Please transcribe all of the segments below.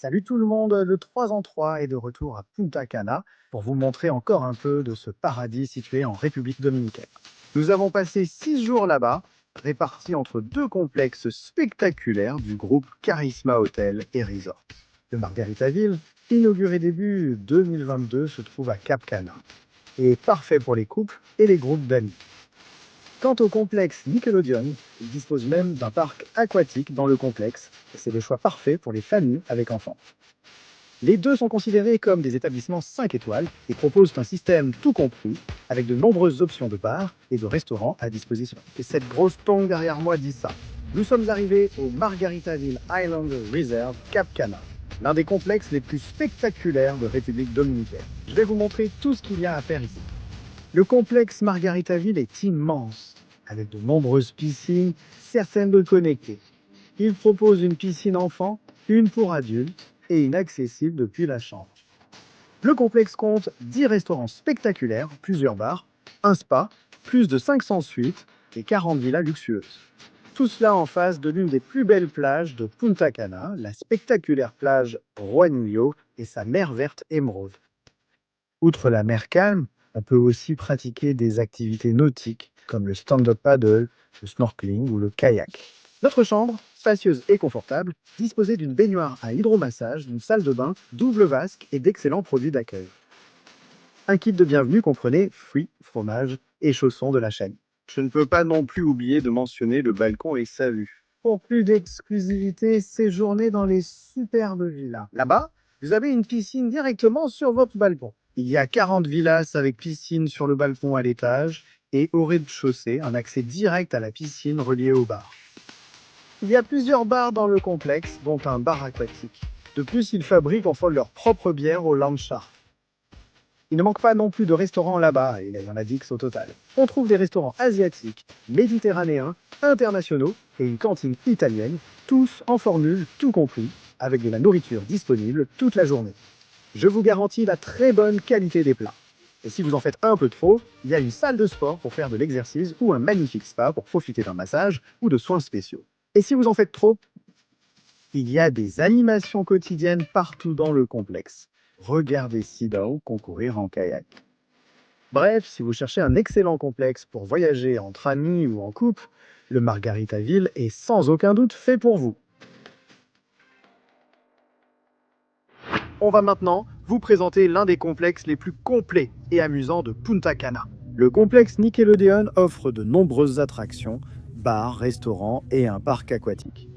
Salut tout le monde, le 3 en 3 est de retour à Punta Cana pour vous montrer encore un peu de ce paradis situé en République dominicaine. Nous avons passé 6 jours là-bas, répartis entre deux complexes spectaculaires du groupe Charisma Hotel et Resort. Le Margaritaville, inauguré début 2022, se trouve à Cap Cana et est parfait pour les couples et les groupes d'amis. Quant au complexe Nickelodeon, il dispose même d'un parc aquatique dans le complexe, et c'est le choix parfait pour les familles avec enfants. Les deux sont considérés comme des établissements 5 étoiles et proposent un système tout compris, avec de nombreuses options de bars et de restaurants à disposition. Et cette grosse tongue derrière moi dit ça. Nous sommes arrivés au Margaritaville Island Reserve Cap Cana, l'un des complexes les plus spectaculaires de République dominicaine. Je vais vous montrer tout ce qu'il y a à faire ici. Le complexe Margaritaville est immense, avec de nombreuses piscines, certaines de connectées. Il propose une piscine enfant, une pour adultes et inaccessible depuis la chambre. Le complexe compte 10 restaurants spectaculaires, plusieurs bars, un spa, plus de 500 suites et 40 villas luxueuses. Tout cela en face de l'une des plus belles plages de Punta Cana, la spectaculaire plage Juanillo et sa mer verte émeraude. Outre la mer calme, on peut aussi pratiquer des activités nautiques comme le stand-up paddle, le snorkeling ou le kayak. Notre chambre, spacieuse et confortable, disposait d'une baignoire à hydromassage, d'une salle de bain, double vasque et d'excellents produits d'accueil. Un kit de bienvenue comprenait fruits, fromages et chaussons de la chaîne. Je ne peux pas non plus oublier de mentionner le balcon et sa vue. Pour plus d'exclusivité, séjournez dans les superbes villas. Là-bas, vous avez une piscine directement sur votre balcon. Il y a 40 villas avec piscine sur le balcon à l'étage et au rez-de-chaussée, un accès direct à la piscine relié au bar. Il y a plusieurs bars dans le complexe, dont un bar aquatique. De plus, ils fabriquent enfin leur propre bière au Lancia. Il ne manque pas non plus de restaurants là-bas, et il y en a 10 au total. On trouve des restaurants asiatiques, méditerranéens, internationaux et une cantine italienne, tous en formule tout compris, avec de la nourriture disponible toute la journée. Je vous garantis la très bonne qualité des plats. Et si vous en faites un peu trop, il y a une salle de sport pour faire de l'exercice ou un magnifique spa pour profiter d'un massage ou de soins spéciaux. Et si vous en faites trop, il y a des animations quotidiennes partout dans le complexe. Regardez Sidao concourir en kayak. Bref, si vous cherchez un excellent complexe pour voyager entre amis ou en couple, le Margaritaville est sans aucun doute fait pour vous. On va maintenant vous présenter l'un des complexes les plus complets et amusants de Punta Cana. Le complexe Nickelodeon offre de nombreuses attractions, bars, restaurants et un parc aquatique.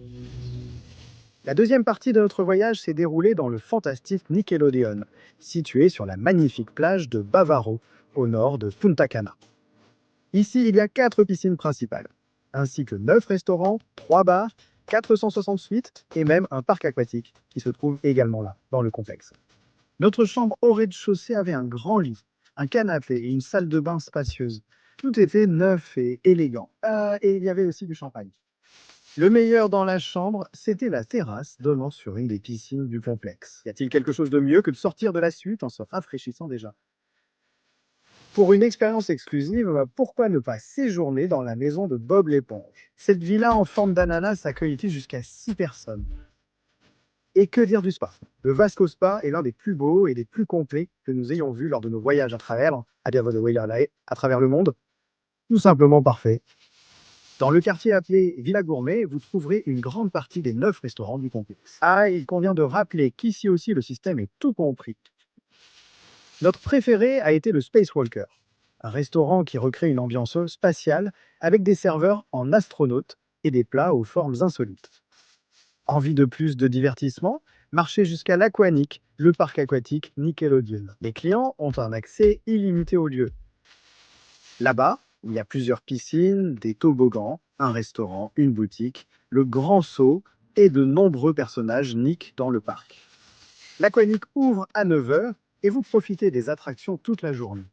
La deuxième partie de notre voyage s'est déroulée dans le fantastique Nickelodeon, situé sur la magnifique plage de Bavaro, au nord de Punta Cana. Ici, il y a 4 piscines principales, ainsi que 9 restaurants, 3 bars, 460 suites et même un parc aquatique qui se trouve également là, dans le complexe. Notre chambre au rez-de-chaussée avait un grand lit, un canapé et une salle de bain spacieuse. Tout était neuf et élégant. Et il y avait aussi du champagne. Le meilleur dans la chambre, c'était la terrasse donnant sur une des piscines du complexe. Y a-t-il quelque chose de mieux que de sortir de la suite en se rafraîchissant déjà? Pour une expérience exclusive, pourquoi ne pas séjourner dans la maison de Bob l'éponge? Cette villa en forme d'ananas accueille jusqu'à 6 personnes. Et que dire du spa? Le Vasco Spa est l'un des plus beaux et des plus complets que nous ayons vus lors de nos voyages à travers le monde. Tout simplement parfait. Dans le quartier appelé Villa Gourmet, vous trouverez une grande partie des 9 restaurants du complexe. Ah, il convient de rappeler qu'ici aussi le système est tout compris. Notre préféré a été le Space Walker, un restaurant qui recrée une ambiance spatiale avec des serveurs en astronautes et des plats aux formes insolites. Envie de plus de divertissement? Marchez jusqu'à l'Aquanic, le parc aquatique Nickelodeon. Les clients ont un accès illimité au lieu. Là-bas, il y a plusieurs piscines, des toboggans, un restaurant, une boutique, le grand saut et de nombreux personnages Nick dans le parc. L'Aquanic ouvre à 9 h et vous profitez des attractions toute la journée.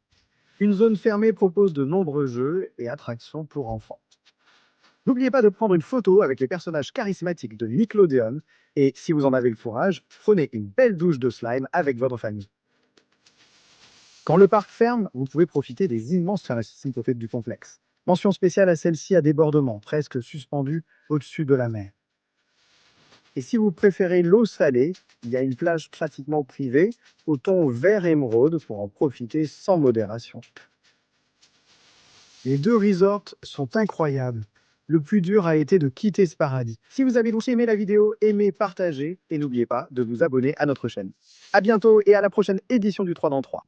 Une zone fermée propose de nombreux jeux et attractions pour enfants. N'oubliez pas de prendre une photo avec les personnages charismatiques de Nickelodeon et, si vous en avez le courage, prenez une belle douche de slime avec votre famille. Quand le parc ferme, vous pouvez profiter des immenses facilités du complexe. Mention spéciale à celle-ci à débordement, presque suspendue au-dessus de la mer. Et si vous préférez l'eau salée, il y a une plage pratiquement privée au ton vert émeraude pour en profiter sans modération. Les deux resorts sont incroyables. Le plus dur a été de quitter ce paradis. Si vous avez donc aimé la vidéo, aimez, partagez et n'oubliez pas de vous abonner à notre chaîne. À bientôt et à la prochaine édition du 3 dans 3.